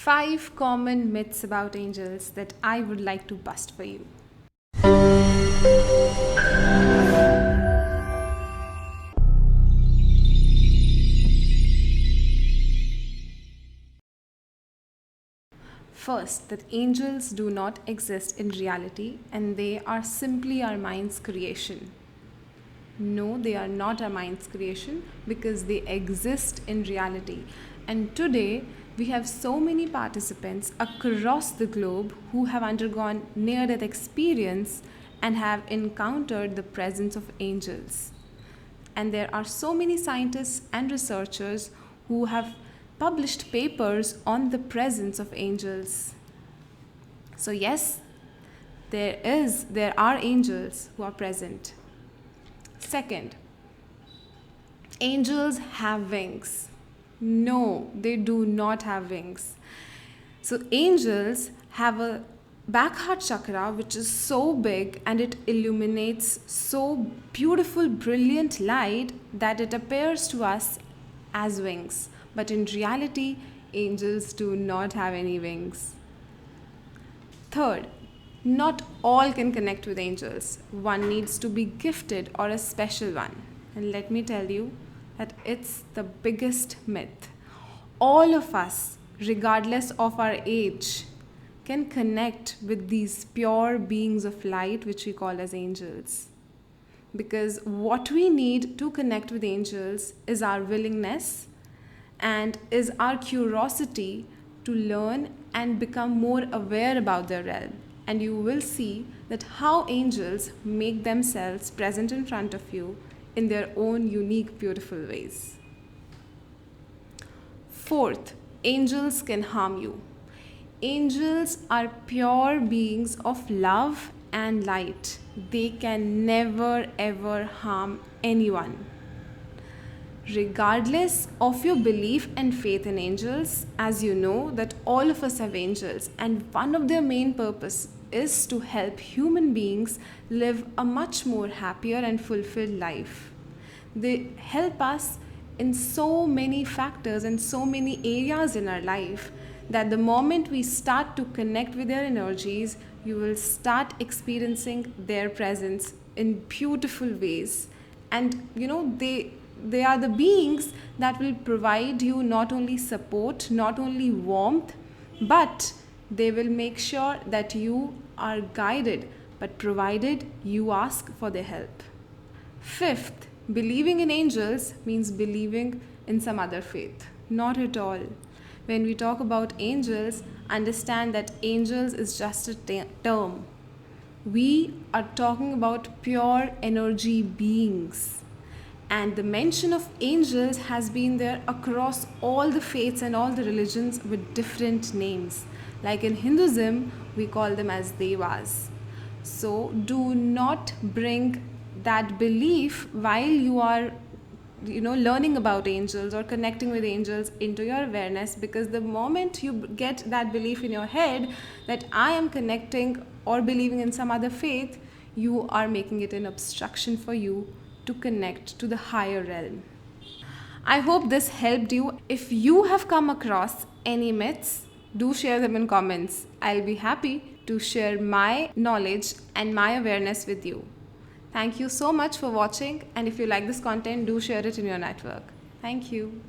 5 common myths about angels that I would like to bust for you. First, that angels do not exist in reality and they are simply our mind's creation. No, they are not our mind's creation because they exist in reality. And today, we have so many participants across the globe who have undergone near-death experience and have encountered the presence of angels. And there are so many scientists and researchers who have published papers on the presence of angels. So yes, there are angels who are present. Second, angels have wings. No, they do not have wings. So angels have a back heart chakra which is so big and it illuminates so beautiful, brilliant light that it appears to us as wings. But in reality, angels do not have any wings. Third, not all can connect with angels. One needs to be gifted or a special one. And let me tell you that it's the biggest myth. All of us, regardless of our age, can connect with these pure beings of light which we call as angels. Because what we need to connect with angels is our willingness and is our curiosity to learn and become more aware about their realm. And you will see that how angels make themselves present in front of you in their own unique, beautiful ways. Fourth, angels can harm you. Angels are pure beings of love and light. They can never ever harm anyone. Regardless of your belief and faith in angels, as you know that all of us have angels and one of their main purpose is to help human beings live a much more happier and fulfilled life. They help us in so many factors and so many areas in our life that the moment we start to connect with their energies, you will start experiencing their presence in beautiful ways. And they are the beings that will provide you not only support, not only warmth, but they will make sure that you are guided, but provided you ask for their help. Fifth, believing in angels means believing in some other faith. Not at all. When we talk about angels, understand that angels is just a term. We are talking about pure energy beings. And the mention of angels has been there across all the faiths and all the religions with different names. Like in Hinduism, we call them as devas. So do not bring that belief while you are learning about angels or connecting with angels into your awareness, because the moment you get that belief in your head that I am connecting or believing in some other faith, you are making it an obstruction for you to connect to the higher realm. I hope this helped you. If you have come across any myths, do share them in comments. I'll be happy to share my knowledge and my awareness with you. Thank you so much for watching, and if you like this content, do share it in your network. Thank you.